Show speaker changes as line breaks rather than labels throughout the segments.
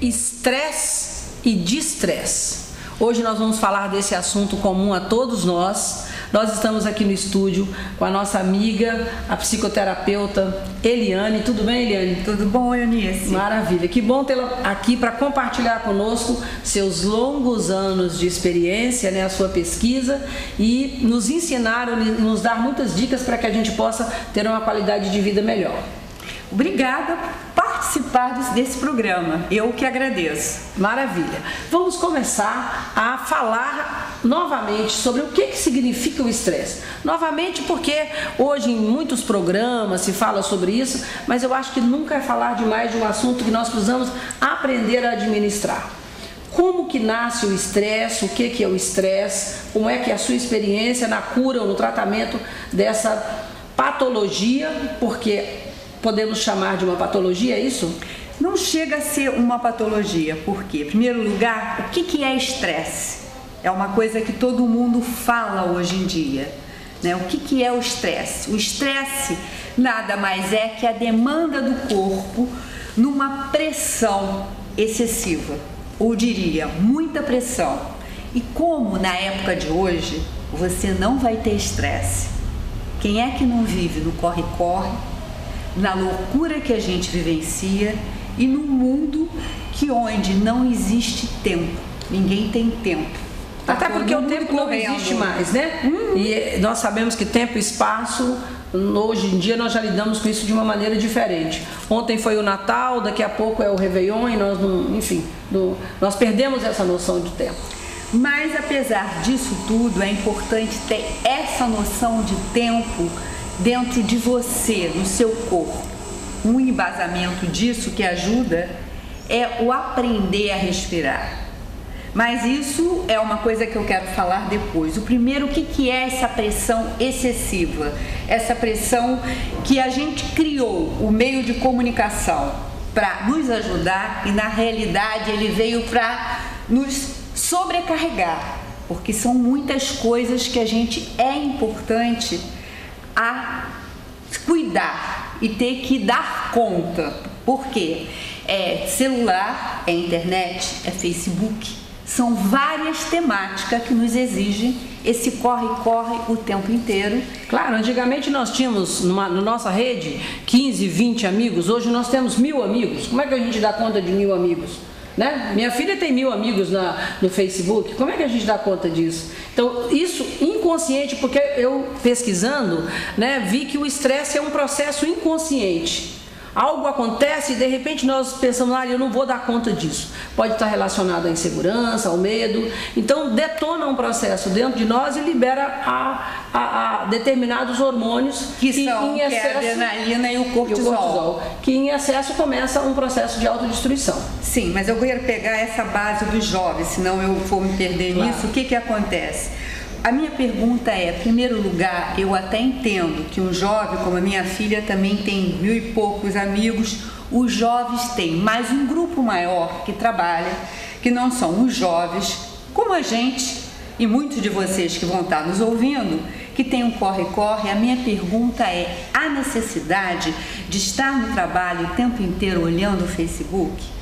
Estresse e distresse. Hoje nós vamos falar desse assunto comum a todos nós. Nós estamos aqui no estúdio com a nossa amiga, a psicoterapeuta Eliane. Tudo bem, Eliane?
Tudo bom, Eunice?
Maravilha. Que bom tê-la aqui para compartilhar conosco seus longos anos de experiência, né, a sua pesquisa, e nos ensinar, nos dar muitas dicas para que a gente possa ter uma qualidade de vida melhor.
Obrigada por participar desse programa. Eu que agradeço.
Maravilha. Vamos começar a falar novamente sobre o que significa o estresse. Novamente porque hoje em muitos programas se fala sobre isso, mas eu acho que nunca é falar demais de um assunto que nós precisamos aprender a administrar. Como que nasce o estresse, o que é o estresse, como é que é a sua experiência na cura ou no tratamento dessa patologia, porque podemos chamar de uma patologia, é isso?
Não chega a ser uma patologia, porque, em primeiro lugar, o que é estresse? É uma coisa que todo mundo fala hoje em dia, né? O que é o estresse? O estresse nada mais é que a demanda do corpo numa pressão excessiva, ou diria, muita pressão. E como na época de hoje você não vai ter estresse? Quem é que não vive no corre-corre, na loucura que a gente vivencia e no mundo onde não existe tempo, ninguém tem tempo.
Até porque o tempo não existe mais, né? E nós sabemos que tempo e espaço, hoje em dia nós já lidamos com isso de uma maneira diferente. Ontem foi o Natal, daqui a pouco é o Réveillon e nós nós perdemos essa noção de tempo.
Mas apesar disso tudo, é importante ter essa noção de tempo dentro de você, no seu corpo. Um embasamento disso que ajuda é o aprender a respirar. Mas isso é uma coisa que eu quero falar depois. O primeiro, o que é essa pressão excessiva? Essa pressão que a gente criou, o meio de comunicação, para nos ajudar e na realidade ele veio para nos sobrecarregar, porque são muitas coisas que a gente é importante a cuidar e ter que dar conta. Por quê? É celular, é internet, é Facebook. São várias temáticas que nos exigem esse corre-corre o tempo inteiro.
Claro, antigamente nós tínhamos na nossa rede 15, 20 amigos, hoje nós temos 1000 amigos. Como é que a gente dá conta de 1000 amigos? Né? Minha filha tem 1000 amigos no Facebook, como é que a gente dá conta disso? Então, isso inconsciente, porque eu pesquisando, né, vi que o estresse é um processo inconsciente. Algo acontece e de repente nós pensamos, eu não vou dar conta disso. Pode estar relacionado à insegurança, ao medo. Então detona um processo dentro de nós e libera a determinados hormônios
que são em excesso, a adrenalina e o cortisol,
que em excesso começa um processo de autodestruição.
Sim, mas eu quero pegar essa base dos jovens, senão eu vou me perder nisso. O que acontece? A minha pergunta é, em primeiro lugar, eu até entendo que um jovem, como a minha filha, também tem 1000 e poucos amigos, os jovens têm mais um grupo maior que trabalha, que não são os jovens, como a gente e muitos de vocês que vão estar nos ouvindo, que tem um corre-corre. A minha pergunta é, há necessidade de estar no trabalho o tempo inteiro olhando o Facebook?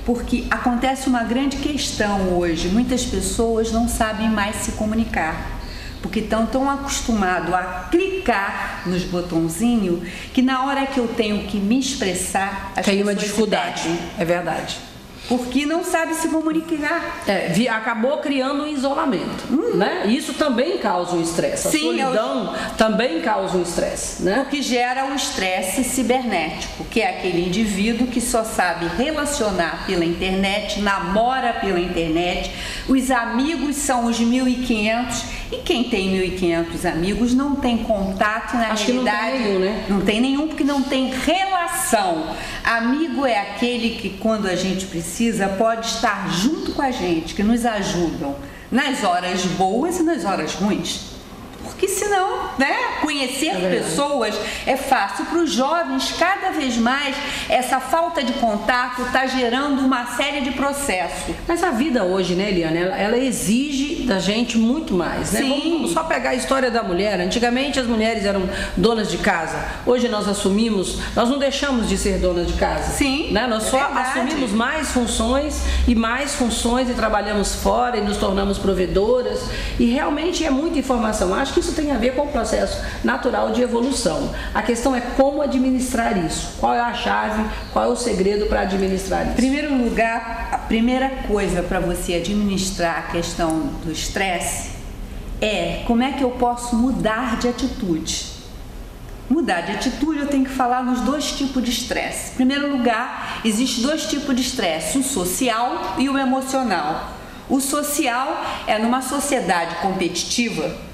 Porque acontece uma grande questão hoje, muitas pessoas não sabem mais se comunicar, porque estão tão acostumados a clicar nos botãozinhos que na hora que eu tenho que me expressar, as
tem uma dificuldade, é verdade.
Porque não sabe se comunicar.
Acabou criando um isolamento, né? Isso também causa um estresse. A solidão também causa um estresse, né?
O que gera um estresse cibernético, que é aquele indivíduo que só sabe relacionar pela internet, namora pela internet, os amigos são os 1.500 e quem tem 1.500 amigos não tem contato, na
Acho
realidade.
Que não tem nenhum, né?
Não tem nenhum, porque não tem relação. Amigo é aquele que, quando a gente precisa, pode estar junto com a gente, que nos ajudam nas horas boas e nas horas ruins. porque senão, né, conhecer pessoas é fácil. Para os jovens, cada vez mais, essa falta de contato está gerando uma série de processos.
Mas a vida hoje, né, Eliane, ela exige da gente muito mais, né?
Sim.
Vamos só pegar a história da mulher. Antigamente as mulheres eram donas de casa. Hoje nós assumimos, nós não deixamos de ser donas de casa.
Sim,
né? Nós só assumimos mais funções e trabalhamos fora e nos tornamos provedoras. E realmente é muita informação. Acho que isso tem a ver com o processo natural de evolução. A questão é como administrar isso. Qual é a chave, qual é o segredo para administrar isso?
Em primeiro lugar, a primeira coisa para você administrar a questão do estresse é como é que eu posso mudar de atitude. Mudar de atitude, eu tenho que falar nos dois tipos de estresse. Em primeiro lugar, existem dois tipos de estresse, o social e o emocional. O social é numa sociedade competitiva,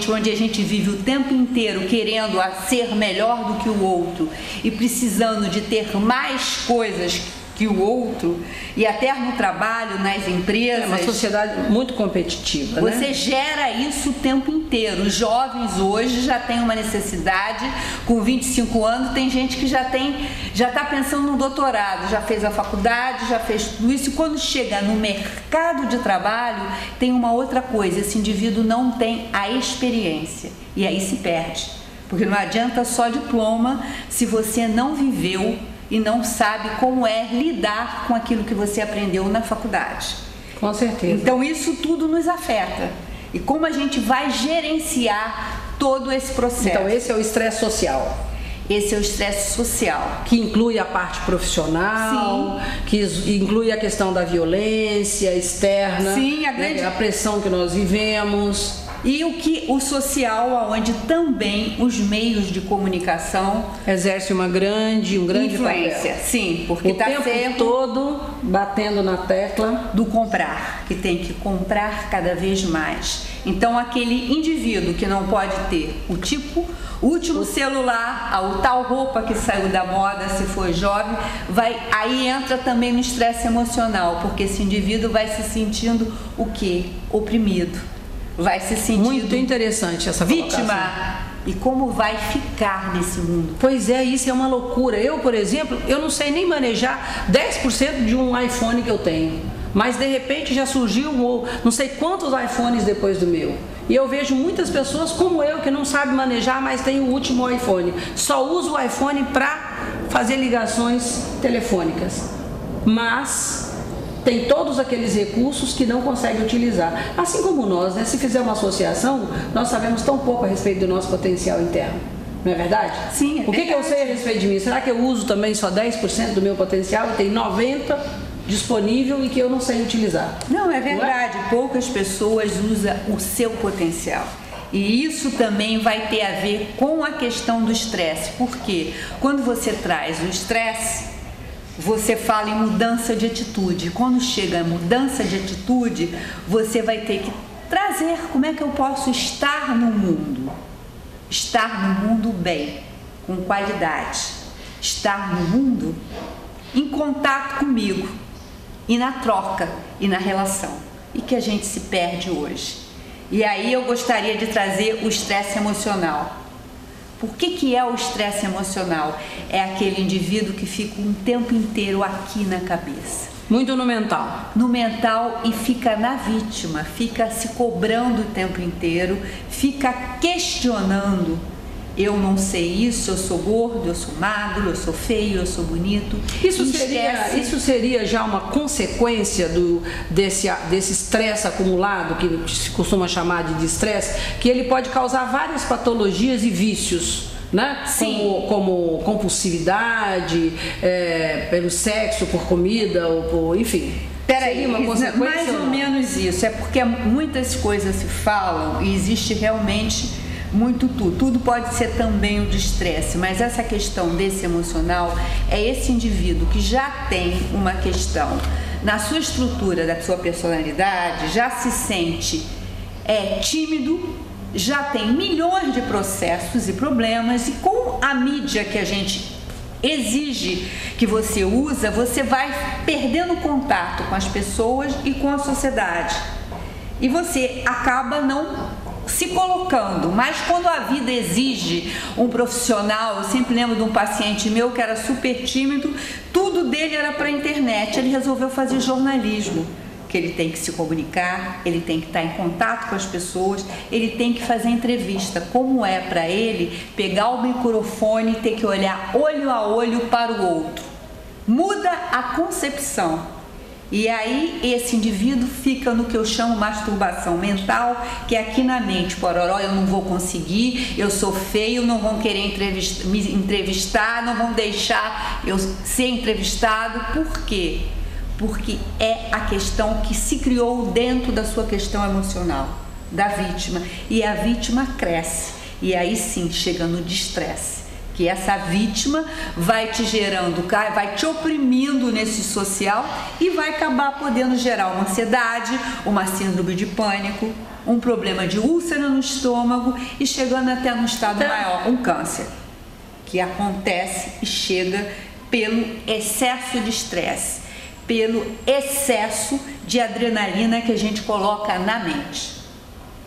onde a gente vive o tempo inteiro querendo ser melhor do que o outro e precisando de ter mais coisas que o outro, e até no trabalho, nas empresas.
É uma sociedade muito competitiva,
Você
né?
gera isso o tempo inteiro. Os jovens hoje já têm uma necessidade, com 25 anos, tem gente que já está pensando no doutorado, já fez a faculdade, já fez tudo isso, e quando chega no mercado de trabalho, tem uma outra coisa, esse indivíduo não tem a experiência, e aí se perde. Porque não adianta só diploma se você não viveu e não sabe como é lidar com aquilo que você aprendeu na faculdade.
Com certeza.
Então isso tudo nos afeta. E como a gente vai gerenciar todo esse processo?
Então esse é o estresse social.
Esse é o estresse social.
Que inclui a parte profissional,
sim,
que inclui a questão da violência externa,
sim,
a pressão que nós vivemos.
E o social, onde também os meios de comunicação
exerce um grande
influência.
Papel.
Sim, porque
o tempo todo batendo na tecla
do comprar, que tem que comprar cada vez mais. Então aquele indivíduo que não pode ter o último celular, a tal roupa que saiu da moda, se for jovem, aí entra também no estresse emocional, porque esse indivíduo vai se sentindo o quê? Oprimido. Vai se sentir
muito interessante essa
vítima
colocação.
E como vai ficar nesse mundo.
Pois é, isso é uma loucura. Eu, por exemplo, eu não sei nem manejar 10% de um iPhone que eu tenho, mas de repente já surgiu não sei quantos iPhones depois do meu. E eu vejo muitas pessoas como eu que não sabem manejar, mas tem o último iPhone. Só usa o iPhone para fazer ligações telefônicas, mas tem todos aqueles recursos que não consegue utilizar. Assim como nós, né? Se fizer uma associação, nós sabemos tão pouco a respeito do nosso potencial interno. Não é verdade?
Sim, é
o que eu sei a respeito de mim? Será que eu uso também só 10% do meu potencial e tem 90% disponível e que eu não sei utilizar?
Não, é verdade. Não é? Poucas pessoas usam o seu potencial. E isso também vai ter a ver com a questão do estresse. Porque quando você traz o estresse, você fala em mudança de atitude. Quando chega a mudança de atitude, você vai ter que trazer como é que eu posso estar no mundo. Estar no mundo bem, com qualidade. Estar no mundo em contato comigo e na troca e na relação. E que a gente se perde hoje. E aí eu gostaria de trazer o estresse emocional. Por que é o estresse emocional? É aquele indivíduo que fica um tempo inteiro aqui na cabeça.
Muito no mental.
No mental e fica na vítima, fica se cobrando o tempo inteiro, fica questionando. Eu não sei isso, eu sou gordo, eu sou magro, eu sou feio, eu sou bonito.
Isso seria já uma consequência desse estresse acumulado, que se costuma chamar de estresse, que ele pode causar várias patologias e vícios, né?
Sim.
Como compulsividade, pelo sexo, por comida, ou por, enfim.
Peraí,
uma consequência
mais ou menos isso. É porque muitas coisas se falam e existe realmente muito tudo pode ser também o de estresse, mas essa questão desse emocional é esse indivíduo que já tem uma questão na sua estrutura da sua personalidade, já se sente tímido, já tem milhões de processos e problemas, e com a mídia que a gente exige que você usa, você vai perdendo contato com as pessoas e com a sociedade, e você acaba não se colocando, mas quando a vida exige um profissional, eu sempre lembro de um paciente meu que era super tímido, tudo dele era para a internet, ele resolveu fazer jornalismo, que ele tem que se comunicar, ele tem que estar em contato com as pessoas, ele tem que fazer entrevista. Como é para ele pegar o microfone e ter que olhar olho a olho para o outro? Muda a concepção. E aí esse indivíduo fica no que eu chamo masturbação mental, que é aqui na mente, pororó, eu não vou conseguir, eu sou feio, não vão querer me entrevistar, não vão deixar eu ser entrevistado. Por quê? Porque é a questão que se criou dentro da sua questão emocional, da vítima. E a vítima cresce, e aí sim chega no destresse. Que essa vítima vai te gerando, vai te oprimindo nesse social e vai acabar podendo gerar uma ansiedade, uma síndrome de pânico, um problema de úlcera no estômago e chegando até no estado maior, um câncer, que acontece e chega pelo excesso de estresse, pelo excesso de adrenalina que a gente coloca na mente.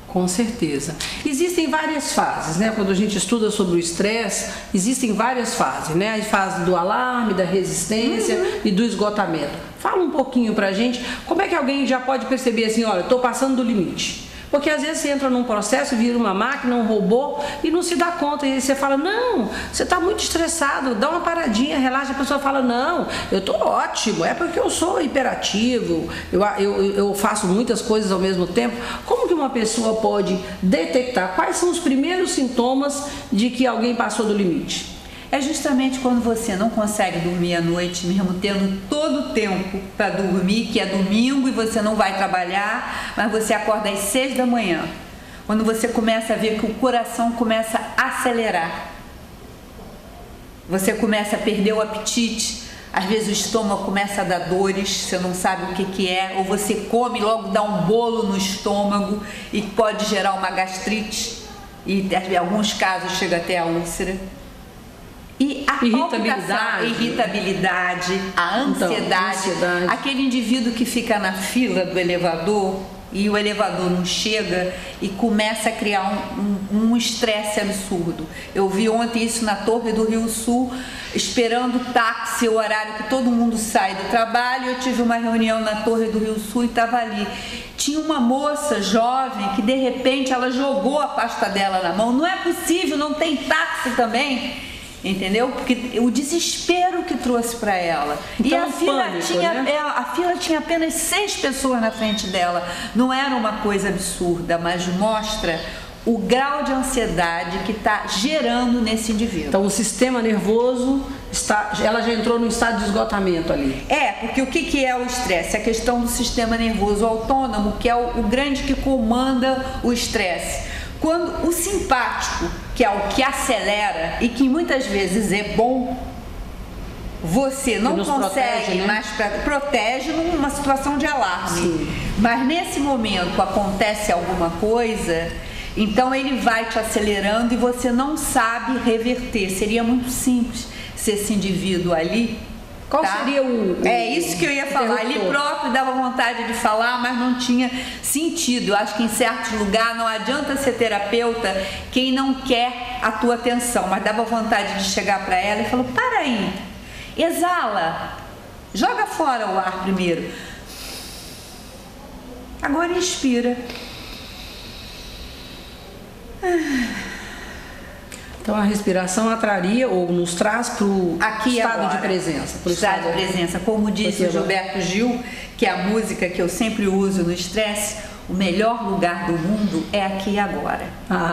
Com certeza. Existem várias fases, né? Quando a gente estuda sobre o estresse, existem várias fases, né? A fase do alarme, da resistência e do esgotamento. Fala um pouquinho pra gente, como é que alguém já pode perceber assim, olha, eu tô passando do limite. Porque às vezes você entra num processo, vira uma máquina, um robô e não se dá conta. E aí você fala, não, você está muito estressado, dá uma paradinha, relaxa. A pessoa fala, não, eu estou ótimo, é porque eu sou hiperativo, eu faço muitas coisas ao mesmo tempo. Como que uma pessoa pode detectar quais são os primeiros sintomas de que alguém passou do limite?
É justamente quando você não consegue dormir à noite, mesmo tendo todo o tempo para dormir, que é domingo e você não vai trabalhar, mas você acorda às 6 da manhã. Quando você começa a ver que o coração começa a acelerar. Você começa a perder o apetite, às vezes o estômago começa a dar dores, você não sabe o que é, ou você come e logo dá um bolo no estômago e pode gerar uma gastrite, e em alguns casos chega até a úlcera. E a irritabilidade, a ansiedade, aquele indivíduo que fica na fila do elevador e o elevador não chega e começa a criar um estresse absurdo. Eu vi ontem isso na Torre do Rio Sul, esperando o táxi, o horário que todo mundo sai do trabalho. Eu tive uma reunião na Torre do Rio Sul e estava ali. Tinha uma moça jovem que de repente ela jogou a pasta dela na mão. Não é possível, não tem táxi também. Entendeu? Porque o desespero que trouxe para ela.
Então,
e a fila tinha apenas 6 pessoas na frente dela. Não era uma coisa absurda, mas mostra o grau de ansiedade que está gerando nesse indivíduo.
Então o sistema nervoso, ela já entrou no estado de esgotamento ali.
Porque o que é o estresse? A questão do sistema nervoso autônomo, que é o grande que comanda o estresse. Quando o simpático, que é o que acelera e que muitas vezes é bom, você não consegue mais protege numa situação de alarme. Sim. Mas nesse momento acontece alguma coisa, então ele vai te acelerando e você não sabe reverter. Seria muito simples se esse indivíduo ali...
Qual seria
É isso que eu ia falar. Ele próprio dava vontade de falar, mas não tinha sentido. Eu acho que em certos lugares não adianta ser terapeuta quem não quer a tua atenção, mas dava vontade de chegar para ela e falou, para aí, exala, joga fora o ar primeiro. Agora inspira.
Então a respiração atraria ou nos traz para o estado de presença.
Pro estado de presença. Como disse o Gilberto Gil, que é a música que eu sempre uso no estresse, o melhor lugar do mundo é aqui e agora.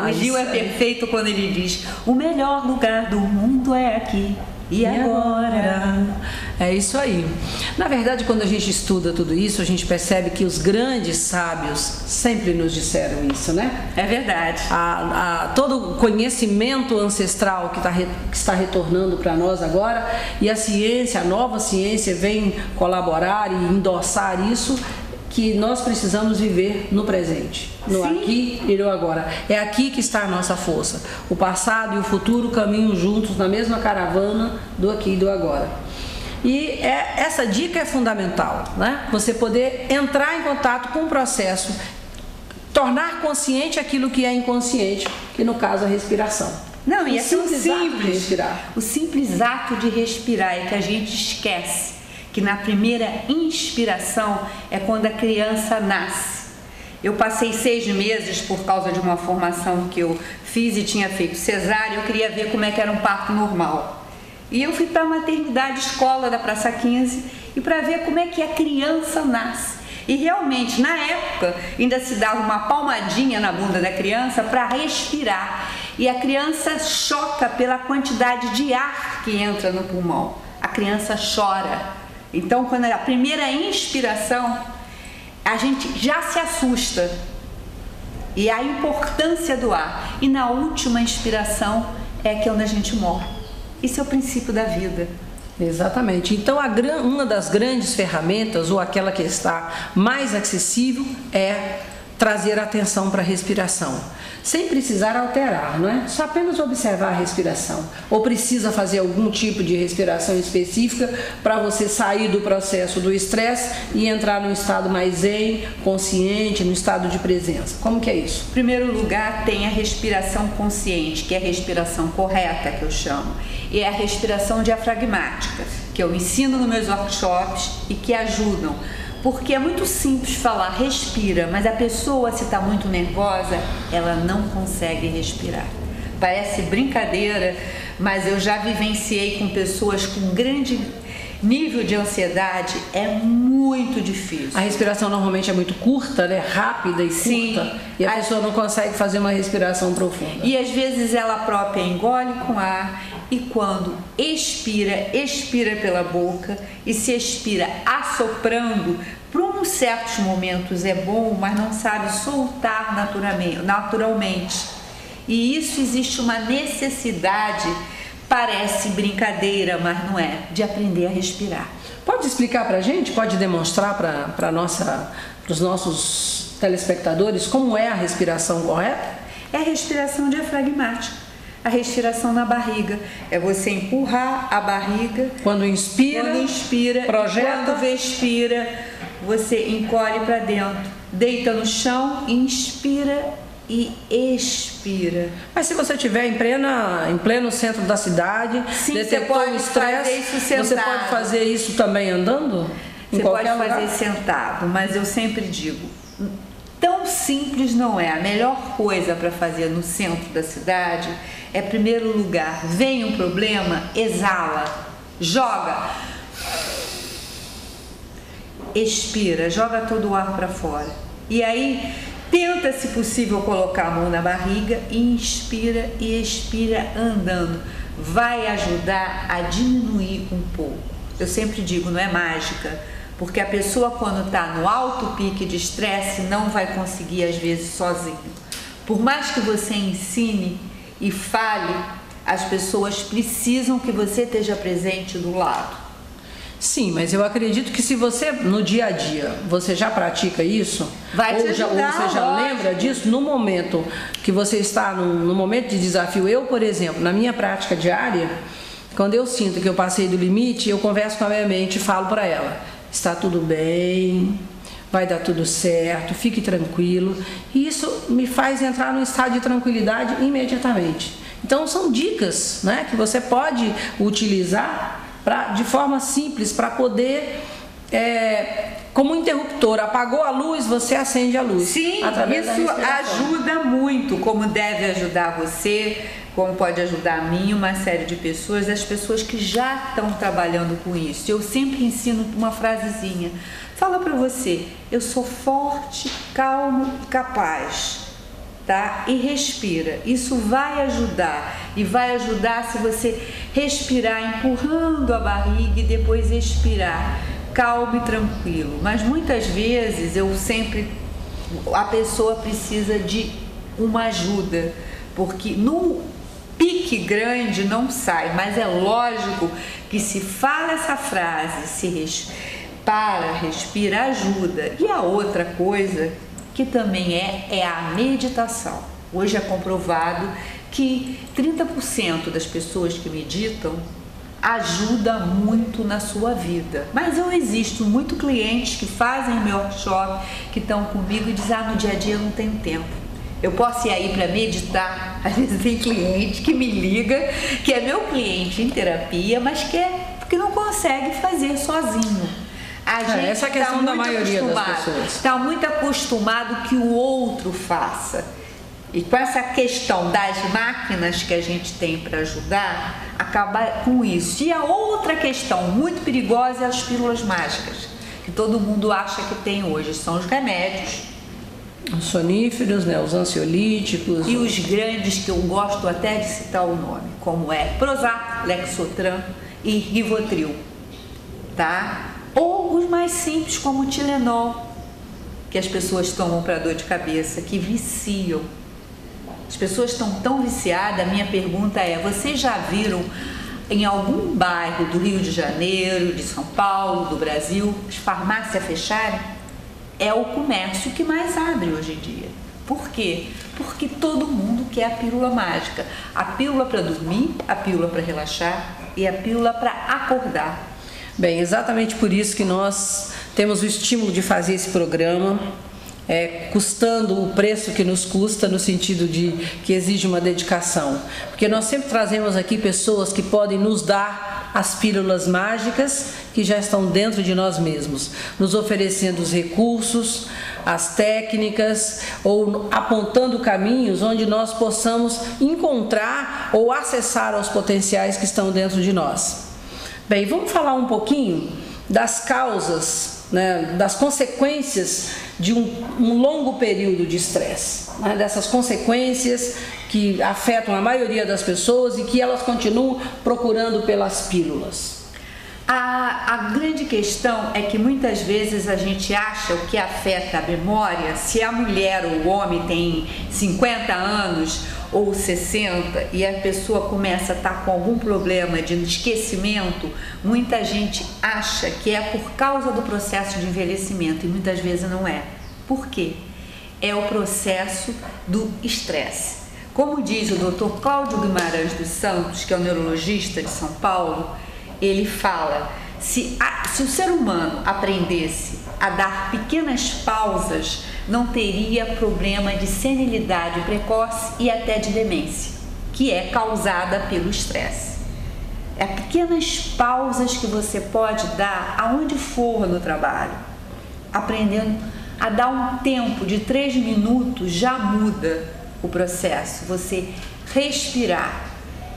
O Gil é perfeito quando ele diz, o melhor lugar do mundo é aqui e agora.
É isso aí. Na verdade, quando a gente estuda tudo isso, a gente percebe que os grandes sábios sempre nos disseram isso, né?
É verdade.
Todo o conhecimento ancestral que está retornando para nós agora, e a ciência, a nova ciência vem colaborar e endossar isso, que nós precisamos viver no presente, no aqui e no agora. É aqui que está a nossa força. O passado e o futuro caminham juntos na mesma caravana do aqui e do agora. E essa dica é fundamental, né? Você poder entrar em contato com o processo tornar consciente aquilo que é inconsciente, que no caso a respiração.
Não, e é tão
simples
simples.
De respirar.
O simples ato de respirar é que a gente esquece que na primeira inspiração é quando a criança nasce. Eu passei 6 meses por causa de uma formação que eu fiz e tinha feito cesárea, eu queria ver como é que era um parto normal. E eu fui para a maternidade escola da Praça 15 e para ver como é que a criança nasce. E realmente, na época, ainda se dava uma palmadinha na bunda da criança para respirar. E a criança choca pela quantidade de ar que entra no pulmão. A criança chora. Então, quando é a primeira inspiração, a gente já se assusta. E a importância do ar. E na última inspiração é que é onde a gente morre. Isso é o princípio da vida.
Exatamente. Então, uma das grandes ferramentas, ou aquela que está mais acessível, é trazer atenção para a respiração, sem precisar alterar, não é? Só apenas observar a respiração. Ou precisa fazer algum tipo de respiração específica para você sair do processo do estresse e entrar num estado mais zen, consciente, no estado de presença. Como que é isso?
Em primeiro lugar, tem a respiração consciente, que é a respiração correta, que eu chamo, e é a respiração diafragmática, que eu ensino nos meus workshops e que ajudam. Porque é muito simples falar respira, mas a pessoa, se está muito nervosa, ela não consegue respirar. Parece brincadeira, mas eu já vivenciei com pessoas com grande nível de ansiedade, é muito difícil.
A respiração normalmente é muito curta, né? Rápida e
Sim,
curta, e a pessoa não consegue fazer uma respiração profunda.
E às vezes ela própria engole com ar, e quando expira, expira pela boca, e se expira assoprando, por uns certos momentos é bom, mas não sabe soltar naturalmente. E isso existe uma necessidade, parece brincadeira, mas não é, de aprender a respirar.
Pode explicar para a gente, pode demonstrar para os nossos telespectadores como é a respiração correta?
É a respiração diafragmática. A respiração na barriga é você empurrar a barriga
quando inspira, projeta,
quando expira, você encolhe para dentro, deita no chão, inspira e expira.
Mas se você estiver em pleno centro da cidade,
sim,
detectou o estresse, você pode fazer isso também andando?
Você pode fazer sentado, mas eu sempre digo, tão simples não é. A melhor coisa para fazer no centro da cidade é, em primeiro lugar, vem um problema, exala, joga, expira, joga todo o ar para fora. E aí, tenta, se possível, colocar a mão na barriga e inspira e expira andando. Vai ajudar a diminuir um pouco. Eu sempre digo, não é mágica, porque a pessoa, quando está no alto pique de estresse, não vai conseguir, às vezes, sozinho. Por mais que você ensine e fale, as pessoas precisam que você esteja presente do lado.
Sim, mas eu acredito que se você, no dia a dia, você já pratica isso,
vai te ajudar,
ou você já lembra disso, no momento que você está no momento de desafio. Eu, por exemplo, na minha prática diária, quando eu sinto que eu passei do limite, eu converso com a minha mente e falo para ela: está tudo bem, vai dar tudo certo, fique tranquilo. E isso me faz entrar num estado de tranquilidade imediatamente. Então são dicas, né, que você pode utilizar de forma simples para poder, como interruptor, apagou a luz, você acende a luz.
Sim, isso ajuda muito, como deve ajudar você, como pode ajudar a mim, uma série de pessoas, as pessoas que já estão trabalhando com isso. Eu sempre ensino uma frasezinha: fala para você, eu sou forte, calmo e capaz, tá? E respira. Isso vai ajudar, e vai ajudar se você respirar empurrando a barriga e depois expirar calmo e tranquilo. Mas muitas vezes a pessoa precisa de uma ajuda, porque no pique grande não sai, mas é lógico que se fala essa frase, respira, ajuda. E a outra coisa que também é a meditação. Hoje é comprovado que 30% das pessoas que meditam ajuda muito na sua vida. Mas eu existo muito clientes que fazem meu workshop, que estão comigo e dizem, no dia a dia eu não tenho tempo. Eu posso ir aí para meditar. Às vezes tem cliente que me liga, que é meu cliente em terapia, mas que não consegue fazer sozinho. A gente
essa é a questão da maioria das pessoas.
Está muito acostumado que o outro faça. E com essa questão das máquinas que a gente tem para ajudar, acaba com isso. E a outra questão muito perigosa é as pílulas mágicas, que todo mundo acha que tem hoje. São os remédios.
Os soníferos, né, os ansiolíticos.
E os grandes, que eu gosto até de citar o nome, como é Prozac, Lexotran e Rivotril. Tá? Ou os mais simples, como o Tilenol, que as pessoas tomam para dor de cabeça, que viciam. As pessoas estão tão viciadas, a minha pergunta é, vocês já viram em algum bairro do Rio de Janeiro, de São Paulo, do Brasil, as farmácias fecharem? É o comércio que mais abre hoje em dia. Por quê? Porque todo mundo quer a pílula mágica. A pílula para dormir, a pílula para relaxar e a pílula para acordar.
Bem, exatamente por isso que nós temos o estímulo de fazer esse programa, custando o preço que nos custa, no sentido de que exige uma dedicação. Porque nós sempre trazemos aqui pessoas que podem nos dar as pílulas mágicas que já estão dentro de nós mesmos, nos oferecendo os recursos, as técnicas ou apontando caminhos onde nós possamos encontrar ou acessar aos potenciais que estão dentro de nós. Bem, vamos falar um pouquinho das causas, né, das consequências de um longo período de estresse, né, dessas consequências que afetam a maioria das pessoas e que elas continuam procurando pelas pílulas.
A grande questão é que muitas vezes a gente acha o que afeta a memória, se a mulher ou o homem tem 50 anos ou 60 e a pessoa começa a estar com algum problema de esquecimento, muita gente acha que é por causa do processo de envelhecimento e muitas vezes não é. Por quê? É o processo do estresse. Como diz o Dr. Cláudio Guimarães dos Santos, que é o neurologista de São Paulo, ele fala, se o ser humano aprendesse a dar pequenas pausas, não teria problema de senilidade precoce e até de demência, que é causada pelo estresse. É pequenas pausas que você pode dar aonde for no trabalho, aprendendo a dar um tempo de 3 minutos já muda o processo, você respirar.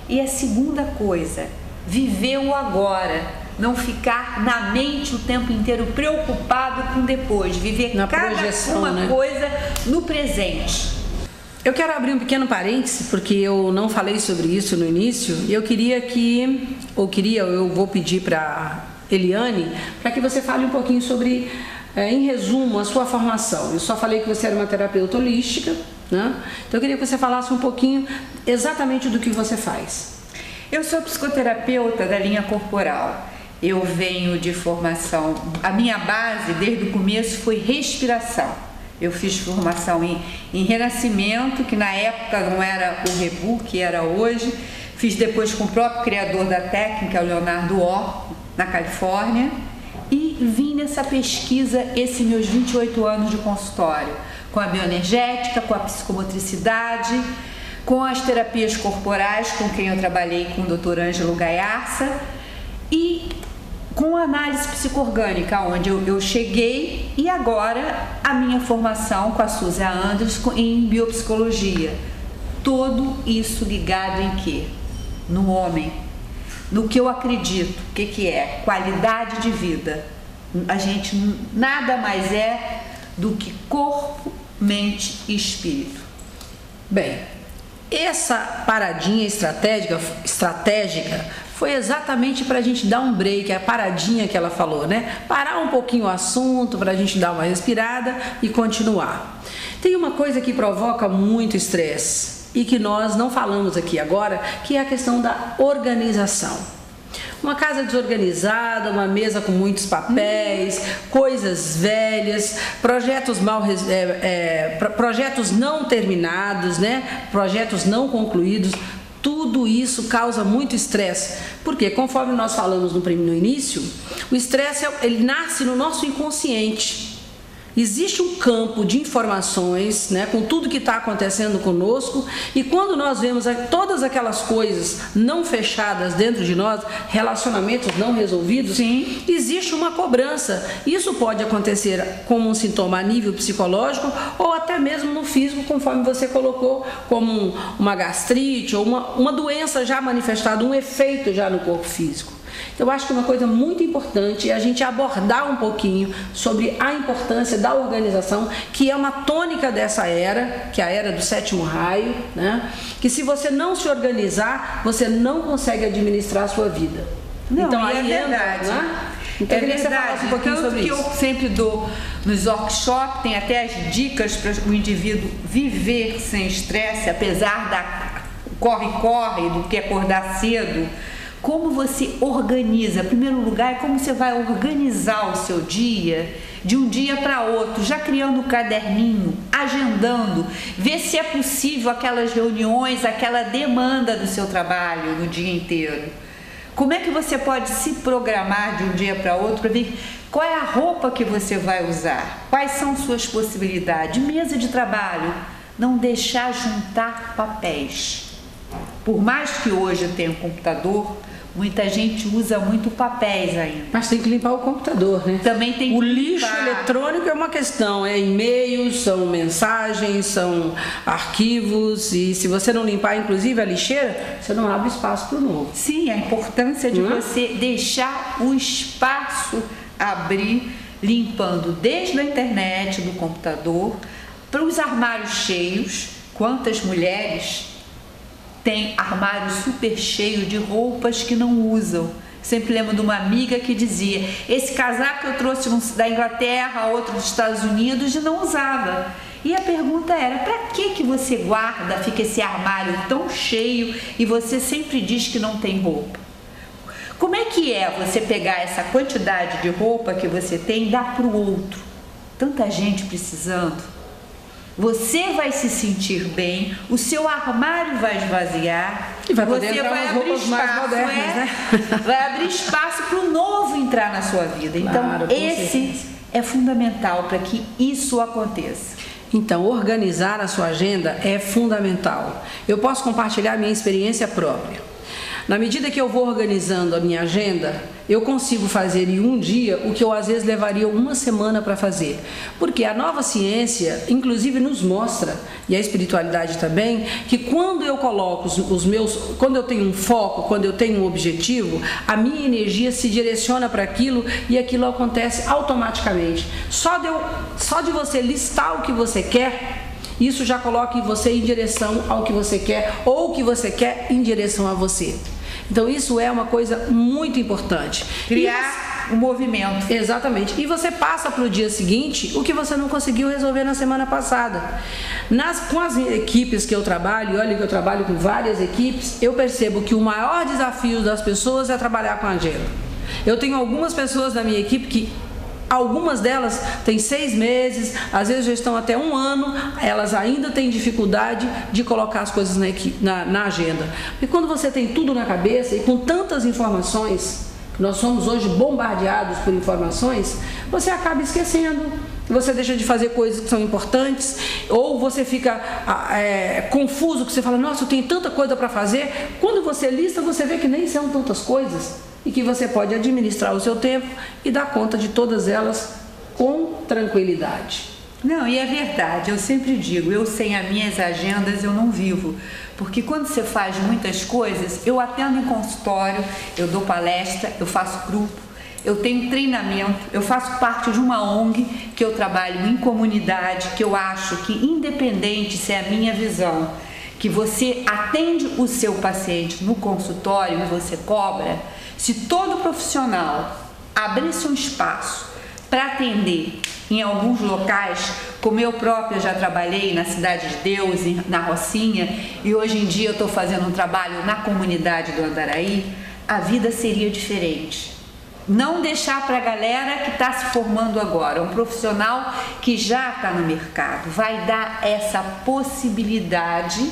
E a segunda coisa, viver o agora, não ficar na mente o tempo inteiro preocupado com depois, viver
na
cada
projeção,
uma
né?
coisa no presente.
Eu quero abrir um pequeno parêntese, porque eu não falei sobre isso no início, e eu vou pedir para Eliane, para que você fale um pouquinho sobre, em resumo, a sua formação. Eu só falei que você era uma terapeuta holística, né? Então eu queria que você falasse um pouquinho exatamente do que você faz.
Eu sou psicoterapeuta da linha corporal. Eu venho de formação, a minha base desde o começo foi respiração. Eu fiz formação em renascimento, que na época não era o Rebu, que era hoje. Fiz depois com o próprio criador da técnica, o Leonardo Orr, na Califórnia. E vim nessa pesquisa esses meus 28 anos de consultório, com a bioenergética, com a psicomotricidade, com as terapias corporais, com quem eu trabalhei com o Dr. Ângelo Gaiarsa, e com a análise psicoorgânica, onde eu cheguei, e agora a minha formação com a Suzy Anderson em biopsicologia. Tudo isso ligado em quê? No homem, no que eu acredito, o que é? Qualidade de vida. A gente nada mais é do que corpo, mente e espírito.
Bem, essa paradinha estratégica foi exatamente para a gente dar um break, a paradinha que ela falou, né? Parar um pouquinho o assunto para a gente dar uma respirada e continuar. Tem uma coisa que provoca muito estresse e que nós não falamos aqui agora, que é a questão da organização. Uma casa desorganizada, uma mesa com muitos papéis, coisas velhas, projetos projetos não terminados, né? Projetos não concluídos, Tudo isso causa muito estresse, porque conforme nós falamos no início, o estresse ele nasce no nosso inconsciente. Existe um campo de informações, né, com tudo que está acontecendo conosco, e quando nós vemos todas aquelas coisas não fechadas dentro de nós, relacionamentos não resolvidos, sim, existe uma cobrança. Isso pode acontecer como um sintoma a nível psicológico ou até mesmo no físico, conforme você colocou, como uma gastrite ou uma doença já manifestada, um efeito já no corpo físico. Eu acho que uma coisa muito importante é a gente abordar um pouquinho sobre a importância da organização, que é uma tônica dessa era, que é a era do 7º raio, né? Que se você não se organizar, você não consegue administrar a sua vida.
Não,
então,
aí
é
verdade.
Né? Então,
é verdade,
um pouquinho
tanto
sobre
que
isso.
eu sempre dou nos workshops, tem até as dicas para o indivíduo viver sem estresse, apesar da corre-corre, do que acordar cedo. Como você organiza, em primeiro lugar, como você vai organizar o seu dia, de um dia para outro, já criando um caderninho, agendando, ver se é possível aquelas reuniões, aquela demanda do seu trabalho no dia inteiro. Como é que você pode se programar de um dia para outro para ver qual é a roupa que você vai usar, quais são suas possibilidades, mesa de trabalho, não deixar juntar papéis. Por mais que hoje eu tenha um computador, muita gente usa muito papéis ainda.
Mas tem que limpar o computador, né?
Também tem que
O
limpar.
lixo eletrônico é uma questão, é e-mails, são mensagens, são arquivos, e se você não limpar, inclusive, a lixeira, você não abre espaço para o novo.
Sim, a importância de você deixar o espaço abrir, limpando desde a internet, do computador, para os armários cheios. Quantas mulheres tem armário super cheio de roupas que não usam. Sempre lembro de uma amiga que dizia: esse casaco eu trouxe da Inglaterra, outro dos Estados Unidos, e não usava. E a pergunta era: para que você guarda, fica esse armário tão cheio e você sempre diz que não tem roupa? Como é que é você pegar essa quantidade de roupa que você tem e dar para o outro? Tanta gente precisando. Você vai se sentir bem, o seu armário vai esvaziar
e vai poder
você
entrar
vai
umas
abrir
roupas mais
espaço,
modernas, né?
Vai abrir espaço para o novo entrar na sua vida. Então,
Claro,
esse é fundamental para que isso aconteça.
Então, organizar a sua agenda é fundamental. Eu posso compartilhar minha experiência própria. Na medida que eu vou organizando a minha agenda, eu consigo fazer em um dia o que eu às vezes levaria uma semana para fazer. Porque a nova ciência, inclusive, nos mostra, e a espiritualidade também, que quando eu coloco quando eu tenho um foco, quando eu tenho um objetivo, a minha energia se direciona para aquilo e aquilo acontece automaticamente. Só de você listar o que você quer, isso já coloca você em direção ao que você quer, ou o que você quer em direção a você. Então isso é uma coisa muito importante.
Criar um movimento.
Exatamente. E você passa para o dia seguinte o que você não conseguiu resolver na semana passada. Com as equipes que eu trabalho, olha que eu trabalho com várias equipes, eu percebo que o maior desafio das pessoas é trabalhar com a agenda. Eu tenho algumas pessoas na minha equipe que algumas delas têm 6 meses, às vezes já estão até 1 ano, elas ainda têm dificuldade de colocar as coisas na agenda. E quando você tem tudo na cabeça e com tantas informações, nós somos hoje bombardeados por informações, você acaba esquecendo, você deixa de fazer coisas que são importantes, ou você fica confuso, que você fala: nossa, eu tenho tanta coisa para fazer. Quando você lista, você vê que nem são tantas coisas, e que você pode administrar o seu tempo e dar conta de todas elas com tranquilidade.
Não, e é verdade, eu sempre digo, eu sem as minhas agendas eu não vivo, porque quando você faz muitas coisas, eu atendo em consultório, eu dou palestra, eu faço grupo, eu tenho treinamento, eu faço parte de uma ONG que eu trabalho em comunidade, que eu acho que, independente se é a minha visão, que você atende o seu paciente no consultório e você cobra, se todo profissional abrisse um espaço para atender em alguns locais, como eu própria já trabalhei na Cidade de Deus, na Rocinha, e hoje em dia eu estou fazendo um trabalho na comunidade do Andaraí, a vida seria diferente. Não deixar para a galera que está se formando agora, um profissional que já está no mercado, vai dar essa possibilidade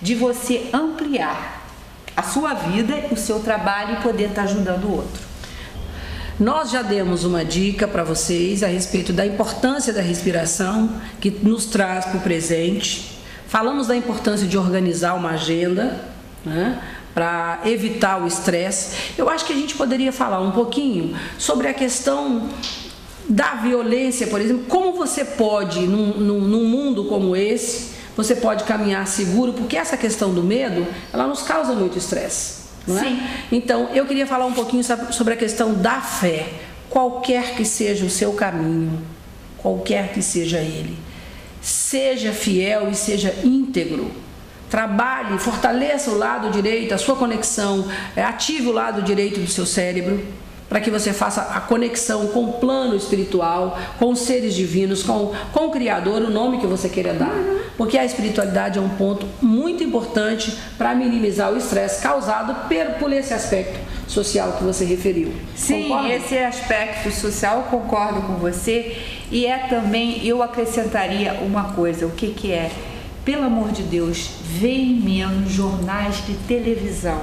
de você ampliar a sua vida, o seu trabalho e poder estar ajudando o outro.
Nós já demos uma dica para vocês a respeito da importância da respiração, que nos traz para o presente. Falamos da importância de organizar uma agenda, né, para evitar o estresse. Eu acho que a gente poderia falar um pouquinho sobre a questão da violência, por exemplo. Como você pode, num mundo como esse, você pode caminhar seguro, porque essa questão do medo, ela nos causa muito estresse, não é?
Sim.
Então, eu queria falar um pouquinho sobre a questão da fé. Qualquer que seja o seu caminho, qualquer que seja ele, seja fiel e seja íntegro. Trabalhe, fortaleça o lado direito, a sua conexão, ative o lado direito do seu cérebro, para que você faça a conexão com o plano espiritual, com os seres divinos, com o Criador, o nome que você queira dar. Porque a espiritualidade é um ponto muito importante para minimizar o estresse causado por esse aspecto social que você referiu.
Sim, concorda? Esse aspecto social, eu concordo com você. E também, eu acrescentaria uma coisa, o que é? Pelo amor de Deus, veem menos jornais de televisão.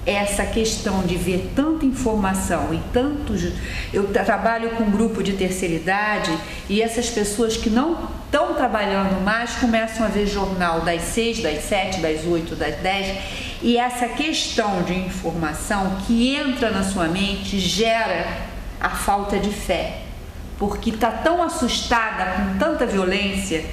Essa questão de ver tanta informação e tantos... Eu trabalho com um grupo de terceira idade e essas pessoas que não estão trabalhando mais começam a ver jornal das 6, das 7, das 8, das 10, e essa questão de informação que entra na sua mente gera a falta de fé, porque está tão assustada com tanta violência.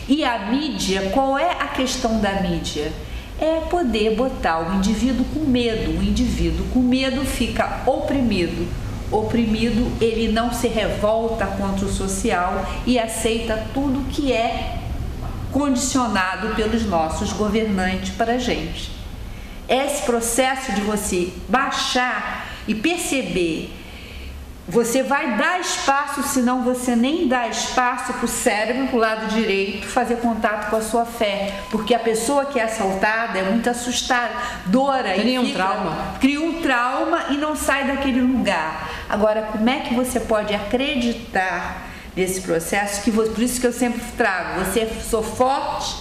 E a mídia, qual é a questão da mídia? É poder botar o indivíduo com medo. O indivíduo com medo fica oprimido. Oprimido, ele não se revolta contra o social e aceita tudo que é condicionado pelos nossos governantes para a gente. Esse processo de você baixar e perceber, você vai dar espaço, senão você nem dá espaço para o cérebro, para o lado direito, fazer contato com a sua fé. Porque a pessoa que é assaltada é muito assustadora.
Cria um trauma.
Cria um trauma e não sai daquele lugar. Agora, como é que você pode acreditar nesse processo? Por isso que eu sempre trago, você sou forte,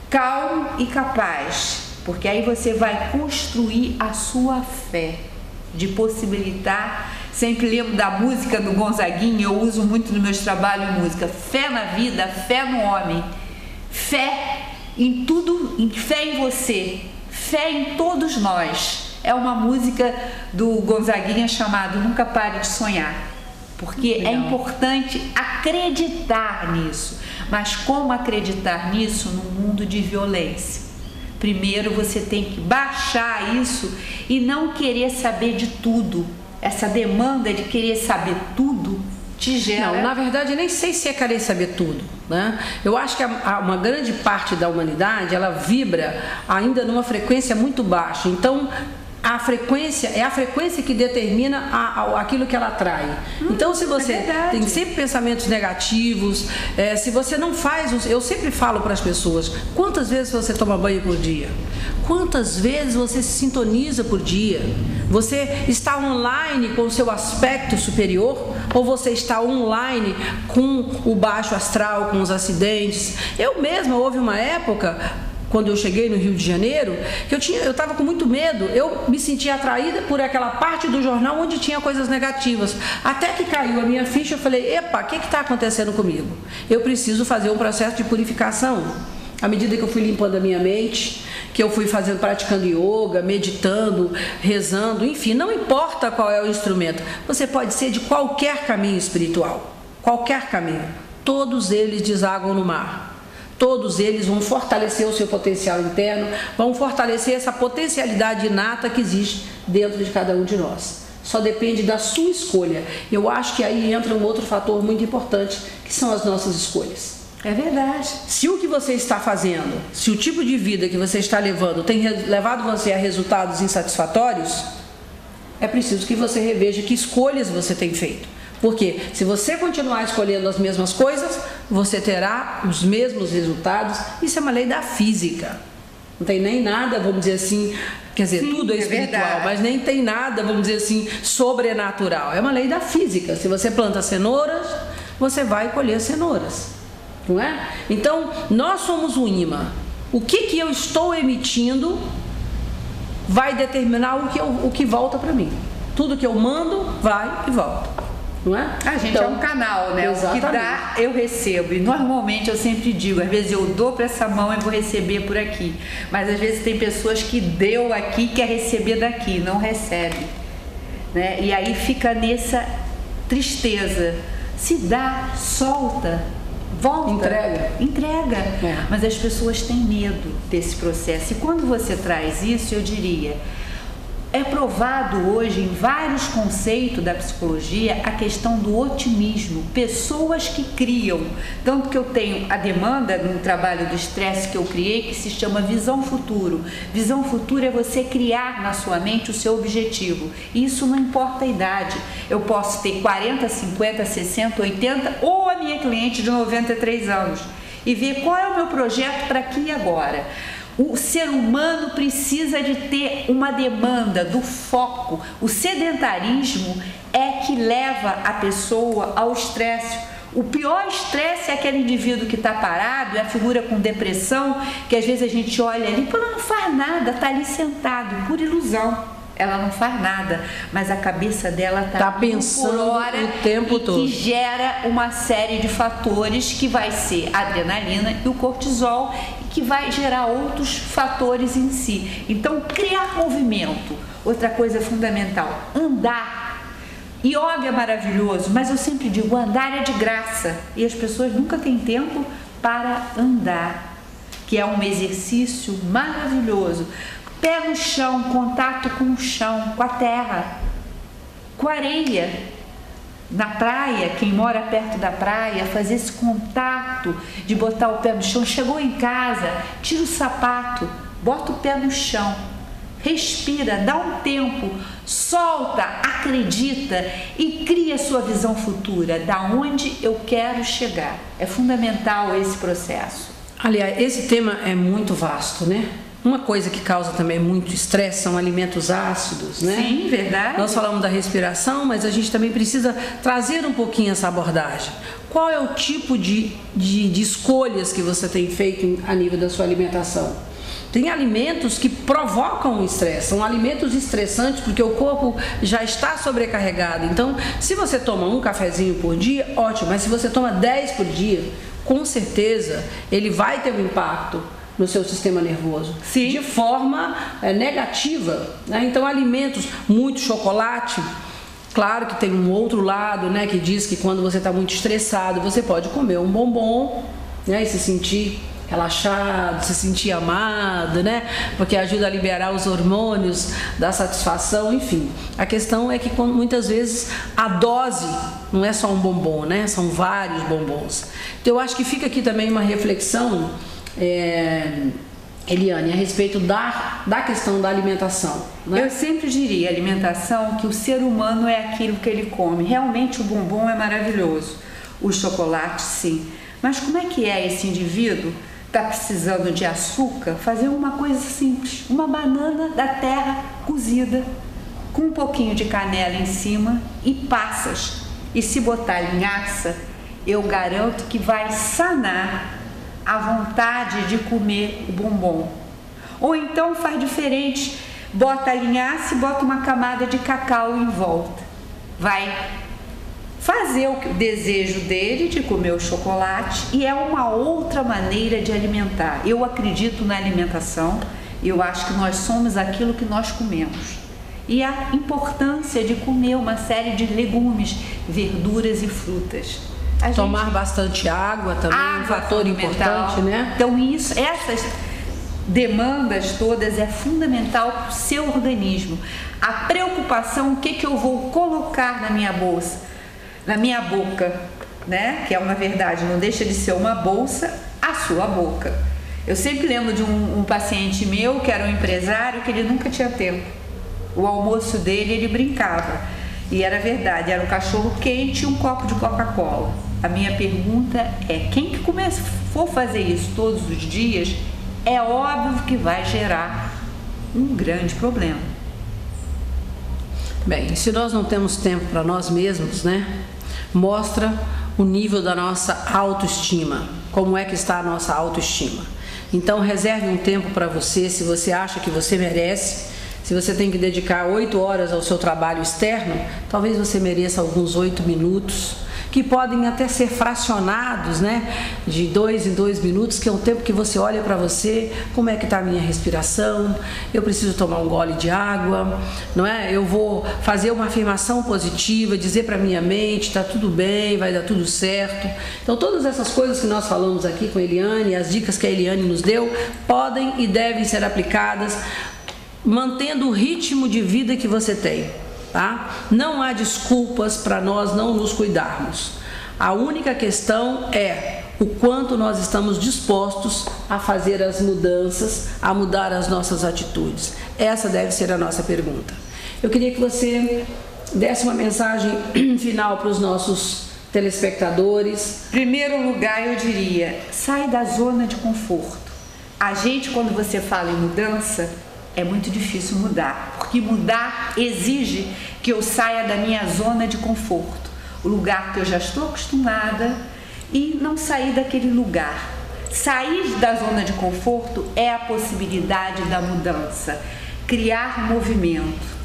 calmo e capaz. Porque aí você vai construir a sua fé, de possibilitar. Sempre lembro da música do Gonzaguinha, eu uso muito nos meus trabalhos música. Fé na vida, fé no homem, fé em tudo, fé em você, fé em todos nós. É uma música do Gonzaguinha chamada Nunca Pare de Sonhar, porque é importante acreditar nisso. Mas como acreditar nisso num mundo de violência? Primeiro você tem que baixar isso e não querer saber de tudo. Essa demanda de querer saber tudo te gera...
Não, na verdade, eu nem sei se é querer saber tudo, né? Eu acho que uma grande parte da humanidade, ela vibra ainda numa frequência muito baixa. Então, a frequência é a frequência que determina aquilo que ela atrai. Então, se você tem sempre pensamentos negativos, se você não faz... Eu sempre falo para as pessoas, quantas vezes você toma banho por dia? Quantas vezes você se sintoniza por dia? Você está online com o seu aspecto superior ou você está online com o baixo astral, com os acidentes? Eu mesma, houve uma época, quando eu cheguei no Rio de Janeiro, que eu estava com muito medo. Eu me sentia atraída por aquela parte do jornal onde tinha coisas negativas. Até que caiu a minha ficha, eu falei, epa, o que está acontecendo comigo? Eu preciso fazer um processo de purificação. À medida que eu fui limpando a minha mente, que eu fui praticando yoga, meditando, rezando, enfim, não importa qual é o instrumento, você pode ser de qualquer caminho espiritual, qualquer caminho, todos eles desaguam no mar, todos eles vão fortalecer o seu potencial interno, vão fortalecer essa potencialidade inata que existe dentro de cada um de nós. Só depende da sua escolha. Eu acho que aí entra um outro fator muito importante, que são as nossas escolhas.
É verdade.
Se o que você está fazendo, se o tipo de vida que você está levando tem levado você a resultados insatisfatórios, é preciso que você reveja que escolhas você tem feito. Porque se você continuar escolhendo as mesmas coisas, você terá os mesmos resultados. Isso é uma lei da física. Não tem nem nada, vamos dizer assim, quer dizer, sim, tudo é espiritual, mas nem tem nada, vamos dizer assim, sobrenatural. É uma lei da física. Se você planta cenouras, você vai colher cenouras. Não é? Então, nós somos um imã. O que eu estou emitindo vai determinar o que volta para mim. Tudo que eu mando vai e volta, não é?
A gente é um canal, né?
Exatamente.
O que dá, eu recebo. E normalmente eu sempre digo, às vezes eu dou para essa mão e vou receber por aqui. Mas às vezes tem pessoas que deu aqui e quer receber daqui, não recebe, né? E aí fica nessa tristeza. Se dá, solta, volta, entrega. Mas as pessoas têm medo desse processo. E quando você traz isso, eu diria, é provado hoje em vários conceitos da psicologia a questão do otimismo. Pessoas que criam, tanto que eu tenho a demanda no trabalho do estresse que eu criei, que se chama visão futuro. Visão futuro é você criar na sua mente o seu objetivo. Isso não importa a idade. Eu posso ter 40, 50, 60, 80 ou a minha cliente de 93 anos e ver qual é o meu projeto para aqui e agora. O ser humano precisa de ter uma demanda do foco. O sedentarismo é que leva a pessoa ao estresse. O pior estresse é aquele indivíduo que está parado, é a figura com depressão, que às vezes a gente olha ali, ela não faz nada, está ali sentado, por ilusão. Ela não faz nada, mas a cabeça dela está
pensando
por hora
o tempo todo.
Que gera uma série de fatores que vai ser a adrenalina e o cortisol, que vai gerar outros fatores em si. Então, criar movimento. Outra coisa fundamental, andar. Yoga é maravilhoso, mas eu sempre digo, andar é de graça. E as pessoas nunca têm tempo para andar, que é um exercício maravilhoso. Pé no chão, contato com o chão, com a terra, com a areia. Na praia, quem mora perto da praia, fazer esse contato de botar o pé no chão. Chegou em casa, tira o sapato, bota o pé no chão, respira, dá um tempo, solta, acredita e cria a sua visão futura, da onde eu quero chegar. É fundamental esse processo.
Aliás, esse tema é muito vasto, né? Uma coisa que causa também muito estresse são alimentos ácidos, né?
Sim, verdade.
Nós falamos da respiração, mas a gente também precisa trazer um pouquinho essa abordagem. Qual é o tipo de escolhas que você tem feito a nível da sua alimentação? Tem alimentos que provocam o estresse, são alimentos estressantes porque o corpo já está sobrecarregado. Então, se você toma um cafezinho por dia, ótimo, mas se você toma 10 por dia, com certeza ele vai ter um impacto no seu sistema nervoso.
Sim.
De forma negativa, né? Então, alimentos, muito chocolate, claro que tem um outro lado, né, que diz que quando você está muito estressado, você pode comer um bombom, né, e se sentir relaxado, se sentir amado, né, porque ajuda a liberar os hormônios da satisfação, enfim. A questão é que muitas vezes a dose não é só um bombom, né, são vários bombons. Então, eu acho que fica aqui também uma reflexão, Eliane, a respeito da questão da alimentação, né?
Eu sempre diria, alimentação, que o ser humano é aquilo que ele come. Realmente o bombom é maravilhoso, o chocolate sim. Mas como é que é esse indivíduo? Está precisando de açúcar? Fazer uma coisa simples, uma banana da terra cozida, com um pouquinho de canela em cima e passas. E se botar linhaça, eu garanto que vai sanar a vontade de comer o bombom. Ou então faz diferente, bota a linhaça e bota uma camada de cacau em volta. Vai fazer o desejo dele de comer o chocolate e é uma outra maneira de alimentar. Eu acredito na alimentação, eu acho que nós somos aquilo que nós comemos. E a importância de comer uma série de legumes, verduras e frutas.
Tomar bastante água também é um fator importante, né?
Então essas demandas todas é fundamental para o seu organismo. A preocupação, o que eu vou colocar na minha bolsa, na minha boca, né? Que é uma verdade, não deixa de ser uma bolsa, a sua boca. Eu sempre lembro de um paciente meu que era um empresário que ele nunca tinha tempo. O almoço dele ele brincava e era verdade, era um cachorro quente e um copo de Coca-Cola. A minha pergunta é, quem que for fazer isso todos os dias, é óbvio que vai gerar um grande problema.
Bem, se nós não temos tempo para nós mesmos, né, mostra o nível da nossa autoestima, como é que está a nossa autoestima. Então, reserve um tempo para você, se você acha que você merece, Se você tem que dedicar 8 horas ao seu trabalho externo, talvez você mereça alguns 8 minutos, que podem até ser fracionados, né? De 2 em 2 minutos, que é o tempo que você olha para você, como é que está a minha respiração, eu preciso tomar um gole de água, não é? Eu vou fazer uma afirmação positiva, dizer para minha mente, está tudo bem, vai dar tudo certo. Então todas essas coisas que nós falamos aqui com a Eliane, as dicas que a Eliane nos deu, podem e devem ser aplicadas mantendo o ritmo de vida que você tem. Tá? Não há desculpas para nós não nos cuidarmos. A única questão é o quanto nós estamos dispostos a fazer as mudanças, a mudar as nossas atitudes. Essa deve ser a nossa pergunta. Eu queria que você desse uma mensagem final para os nossos telespectadores.
Em primeiro lugar, eu diria, sai da zona de conforto. A gente, quando você fala em mudança, é muito difícil mudar, porque mudar exige que eu saia da minha zona de conforto, o lugar que eu já estou acostumada, e não sair daquele lugar. Sair da zona de conforto é a possibilidade da mudança, criar movimento.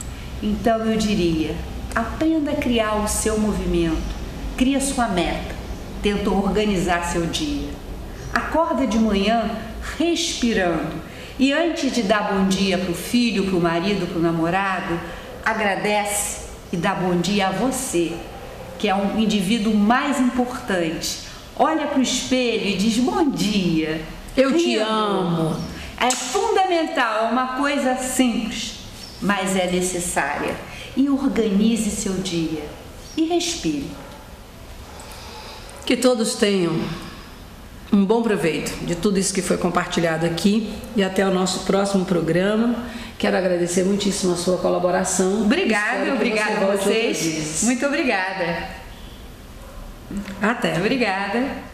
Então eu diria, aprenda a criar o seu movimento, cria sua meta, tenta organizar seu dia. Acorda de manhã respirando. E antes de dar bom dia para o filho, para o marido, para o namorado, agradece e dá bom dia a você, que é um indivíduo mais importante. Olha para o espelho e diz bom dia.
Eu te amo.
É fundamental, é uma coisa simples, mas é necessária. E organize seu dia e respire.
Que todos tenham um bom proveito de tudo isso que foi compartilhado aqui e até o nosso próximo programa. Quero agradecer muitíssimo a sua colaboração.
Obrigada a vocês. Muito obrigada.
Até.
Obrigada.